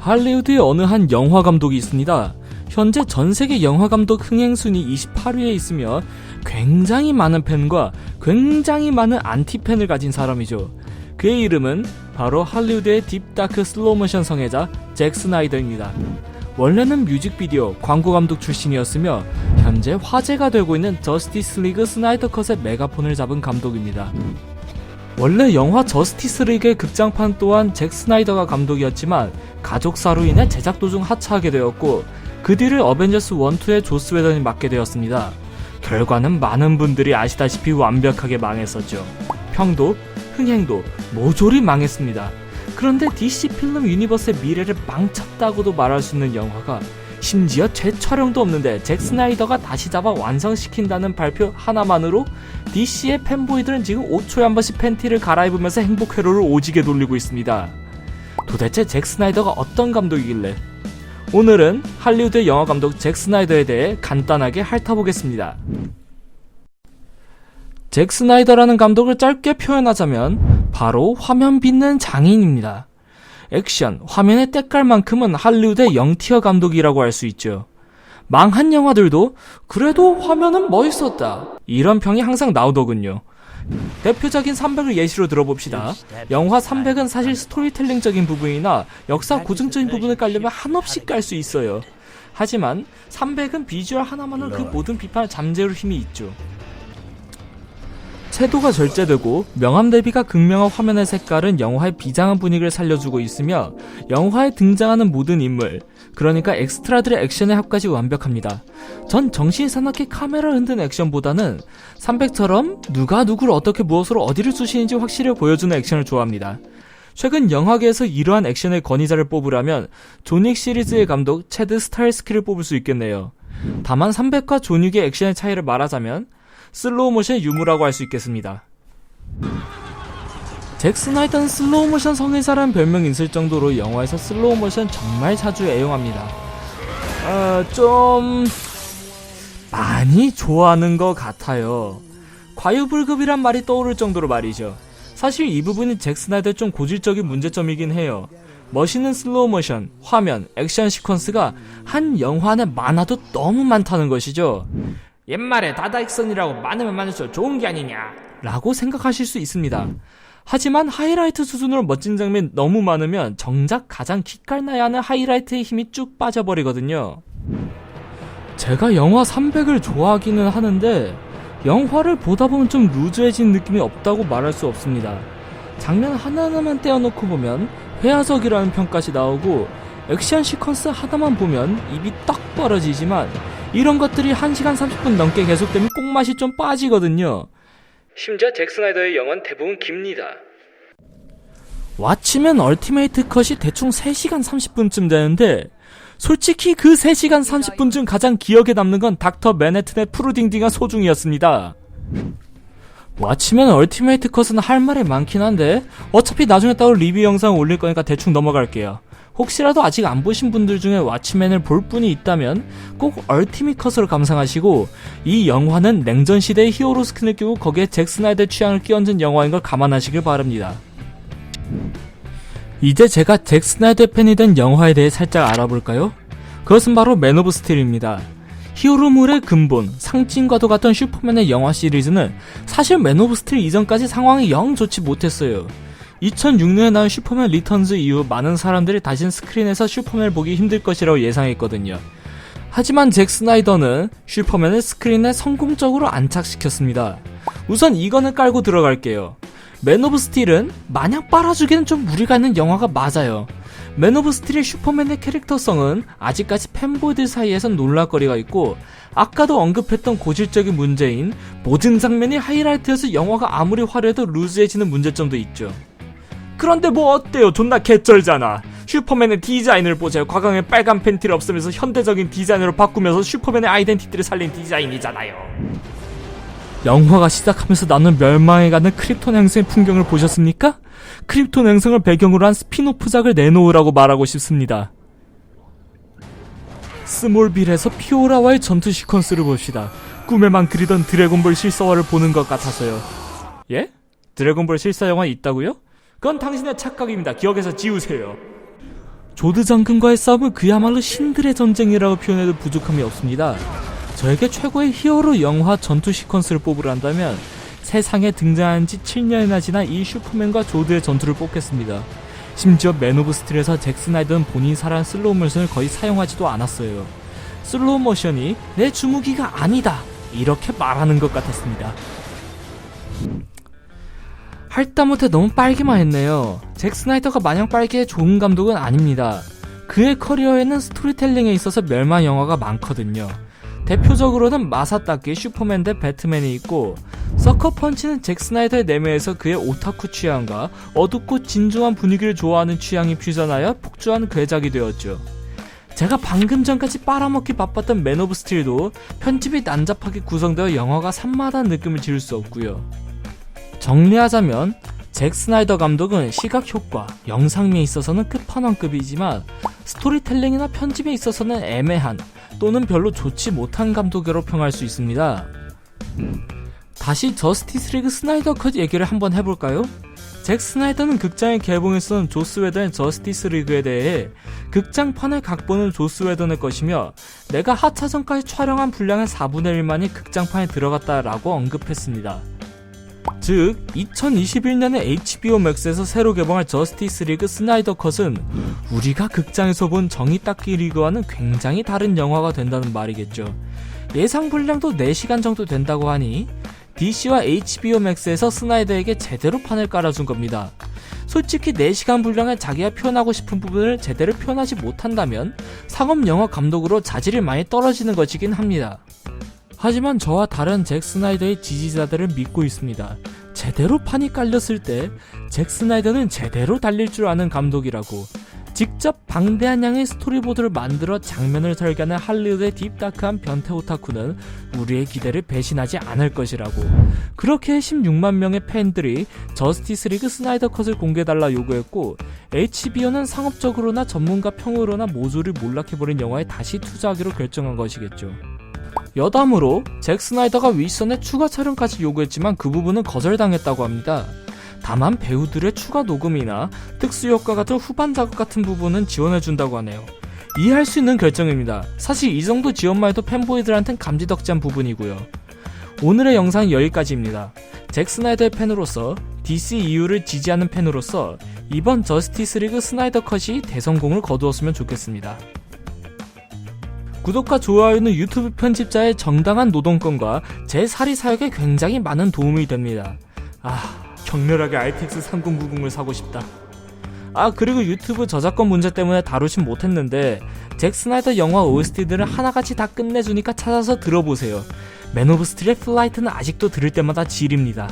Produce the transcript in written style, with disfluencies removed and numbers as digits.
할리우드에 어느 한 영화 감독이 있습니다. 현재 전세계 영화 감독 흥행 순위 28위에 있으며 굉장히 많은 팬과 굉장히 많은 안티팬을 가진 사람이죠. 그의 이름은 바로 할리우드의 딥다크 슬로우모션 성애자 잭 스나이더입니다. 원래는 뮤직비디오, 광고 감독 출신이었으며 현재 화제가 되고 있는 저스티스 리그 스나이더 컷의 메가폰을 잡은 감독입니다. 원래 영화 저스티스 리그의 극장판 또한 잭 스나이더가 감독이었지만 가족사로 인해 제작 도중 하차하게 되었고 그 뒤를 어벤져스 1, 2의 조스 웨던이 맡게 되었습니다. 결과는 많은 분들이 아시다시피 완벽하게 망했었죠. 평도, 흥행도 모조리 망했습니다. 그런데 DC 필름 유니버스의 미래를 망쳤다고도 말할 수 있는 영화가 심지어 재촬영도 없는데 잭 스나이더가 다시 잡아 완성시킨다는 발표 하나만으로 DC의 팬보이들은 지금 5초에 한 번씩 팬티를 갈아입으면서 행복 회로를 오지게 돌리고 있습니다. 도대체 잭 스나이더가 어떤 감독이길래? 오늘은 할리우드의 영화 감독 잭 스나이더에 대해 간단하게 핥아보겠습니다. 잭 스나이더라는 감독을 짧게 표현하자면 바로 화면 빛는 장인입니다. 액션, 화면의 때깔만큼은 할리우드의 0티어 감독이라고 할 수 있죠. 망한 영화들도 그래도 화면은 멋있었다, 이런 평이 항상 나오더군요. 대표적인 300을 예시로 들어봅시다. 영화 300은 사실 스토리텔링적인 부분이나 역사 고증적인 부분을 깔려면 한없이 깔 수 있어요. 하지만 300은 비주얼 하나만으로 그 모든 비판을 잠재울 힘이 있죠. 채도가 절제되고 명암 대비가 극명한 화면의 색깔은 영화의 비장한 분위기를 살려주고 있으며 영화에 등장하는 모든 인물, 그러니까 엑스트라들의 액션의 합까지 완벽합니다. 전 정신이 사납게 카메라를 흔드는 액션보다는 300처럼 누가 누구를 어떻게 무엇으로 어디를 쑤시는지 확실히 보여주는 액션을 좋아합니다. 최근 영화계에서 이러한 액션의 권위자를 뽑으라면 존윅 시리즈의 감독 체드 스타일스키를 뽑을 수 있겠네요. 다만 300과 존윅의 액션의 차이를 말하자면 슬로우 모션의 유무라고 할 수 있겠습니다. 잭 스나이더는 슬로우 모션 성애자라는 별명이 있을 정도로 영화에서 슬로우 모션 정말 자주 애용합니다. 좀 많이 좋아하는 것 같아요. 과유불급이란 말이 떠오를 정도로 말이죠. 사실 이 부분이 잭 스나이더의 좀 고질적인 문제점이긴 해요. 멋있는 슬로우 모션, 화면, 액션 시퀀스가 한 영화 안에 많아도 너무 많다는 것이죠. 옛말에 다다익선이라고 많으면 많을수록 좋은 게 아니냐 라고 생각하실 수 있습니다. 하지만 하이라이트 수준으로 멋진 장면이 너무 많으면 정작 가장 기깔나야 하는 하이라이트의 힘이 쭉 빠져버리거든요. 제가 영화 300을 좋아하기는 하는데 영화를 보다 보면 좀 루즈해진 느낌이 없다고 말할 수 없습니다. 장면 하나하나만 떼어놓고 보면 회화적이라는 평까지 나오고 액션 시퀀스 하나만 보면 입이 떡 벌어지지만 이런 것들이 1시간 30분 넘게 계속되면 꽁맛이 좀 빠지거든요. 심지어 잭 스나이더의 영화는 대부분 깁니다. 왓치맨 얼티메이트 컷이 대충 3시간 30분쯤 되는데 솔직히 그 3시간 30분 중 가장 기억에 남는 건 닥터 맨해튼의 푸르딩딩한 소중이었습니다. 왓치맨 얼티메이트 컷은 할 말이 많긴 한데 어차피 나중에 따로 리뷰 영상 올릴 거니까 대충 넘어갈게요. 혹시라도 아직 안 보신 분들 중에 왓치맨을 볼 분이 있다면 꼭 얼티밋 컷으로 감상하시고 이 영화는 냉전 시대의 히어로 스킨을 끼고 거기에 잭 스나이더의 취향을 끼얹은 영화인 걸 감안하시길 바랍니다. 이제 제가 잭 스나이더 팬이 된 영화에 대해 살짝 알아볼까요? 그것은 바로 맨 오브 스틸입니다. 히어로물의 근본, 상징과도 같던 슈퍼맨의 영화 시리즈는 사실 맨 오브 스틸 이전까지 상황이 영 좋지 못했어요. 2006년에 나온 슈퍼맨 리턴즈 이후 많은 사람들이 다신 스크린에서 슈퍼맨을 보기 힘들 것이라고 예상했거든요. 하지만 잭 스나이더는 슈퍼맨을 스크린에 성공적으로 안착시켰습니다. 우선 이거는 깔고 들어갈게요. 맨 오브 스틸은 마냥 빨아주기는 좀 무리가 있는 영화가 맞아요. 맨 오브 스틸의 슈퍼맨의 캐릭터성은 아직까지 팬보이들 사이에선 놀랄거리가 있고 아까도 언급했던 고질적인 문제인 모든 장면이 하이라이트여서 영화가 아무리 화려해도 루즈해지는 문제점도 있죠. 그런데 뭐 어때요? 존나 개쩔잖아. 슈퍼맨의 디자인을 보세요. 과거에 빨간 팬티를 없애면서 현대적인 디자인으로 바꾸면서 슈퍼맨의 아이덴티티를 살린 디자인이잖아요. 영화가 시작하면서 나는 멸망해가는 크립톤 행성의 풍경을 보셨습니까? 크립톤 행성을 배경으로 한 스피노프작을 내놓으라고 말하고 싶습니다. 스몰빌에서 피오라와의 전투 시퀀스를 봅시다. 꿈에만 그리던 드래곤볼 실사화를 보는 것 같아서요. 예? 드래곤볼 실사 영화 있다고요? 그건 당신의 착각입니다. 기억에서 지우세요. 조드 장군과의 싸움은 그야말로 신들의 전쟁이라고 표현해도 부족함이 없습니다. 저에게 최고의 히어로 영화 전투 시퀀스를 뽑으란다면 세상에 등장한 지 7년이나 지난 이 슈퍼맨과 조드의 전투를 뽑겠습니다. 심지어 맨 오브 스틸에서 잭 스나이더는 본인이 살아난 슬로우 모션을 거의 사용하지도 않았어요. 슬로우 모션이 내 주무기가 아니다 이렇게 말하는 것 같았습니다. 할다못해 너무 빨기만 했네요. 잭 스나이더가 마냥 빨기에 좋은 감독은 아닙니다. 그의 커리어에는 스토리텔링에 있어서 멸망 영화가 많거든요. 대표적으로는 마사따키 슈퍼맨 대 배트맨이 있고, 서커펀치는 잭 스나이더의 내면에서 그의 오타쿠 취향과 어둡고 진중한 분위기를 좋아하는 취향이 퓨전하여 폭주한 괴작이 되었죠. 제가 방금 전까지 빨아먹기 바빴던 맨 오브 스틸도 편집이 난잡하게 구성되어 영화가 산만한 느낌을 지울 수 없고요. 정리하자면 잭 스나이더 감독은 시각 효과, 영상미에 있어서는 끝판왕급이지만 스토리텔링이나 편집에 있어서는 애매한 또는 별로 좋지 못한 감독으로 평할 수 있습니다. 다시 저스티스 리그 스나이더 컷 얘기를 한번 해볼까요? 잭 스나이더는 극장에 개봉했던 조스 웨던의 저스티스 리그에 대해 극장판의 각본은 조스 웨던의 것이며 내가 하차전까지 촬영한 분량의 4분의 1만이 극장판에 들어갔다라고 언급했습니다. 즉 2021년에 HBO 맥스에서 새로 개봉할 저스티스 리그 스나이더 컷은 우리가 극장에서 본 정의 닦기 리그와는 굉장히 다른 영화가 된다는 말이겠죠. 예상 분량도 4시간 정도 된다고 하니 DC와 HBO 맥스에서 스나이더에게 제대로 판을 깔아준 겁니다. 솔직히 4시간 분량에 자기가 표현하고 싶은 부분을 제대로 표현하지 못한다면 상업 영화 감독으로 자질이 많이 떨어지는 것이긴 합니다. 하지만 저와 다른 잭 스나이더의 지지자들을 믿고 있습니다. 제대로 판이 깔렸을 때 잭 스나이더는 제대로 달릴 줄 아는 감독이라고. 직접 방대한 양의 스토리보드를 만들어 장면을 설계하는 할리우드의 딥다크한 변태 오타쿠는 우리의 기대를 배신하지 않을 것이라고. 그렇게 16만 명의 팬들이 저스티스 리그 스나이더 컷을 공개해달라 요구했고, HBO는 상업적으로나 전문가 평으로나 모두를 몰락해버린 영화에 다시 투자하기로 결정한 것이겠죠. 여담으로 잭 스나이더가 윗선에 추가 촬영까지 요구했지만 그 부분은 거절당했다고 합니다. 다만 배우들의 추가 녹음이나 특수효과 같은 후반 작업 같은 부분은 지원해준다고 하네요. 이해할 수 있는 결정입니다. 사실 이 정도 지원만 해도 팬보이들한텐 감지덕지한 부분이고요. 오늘의 영상은 여기까지입니다. 잭 스나이더의 팬으로서, DCEU를 지지하는 팬으로서 이번 저스티스 리그 스나이더 컷이 대성공을 거두었으면 좋겠습니다. 구독과 좋아요는 유튜브 편집자의 정당한 노동권과 제 사리 사역에 굉장히 많은 도움이 됩니다. 격렬하게 RTX 3090을 사고 싶다. 그리고 유튜브 저작권 문제 때문에 다루진 못했는데 잭 스나이더 영화 OST들을 하나같이 다 끝내주니까 찾아서 들어보세요. 맨 오브 스틸의 플라이트는 아직도 들을 때마다 질입니다.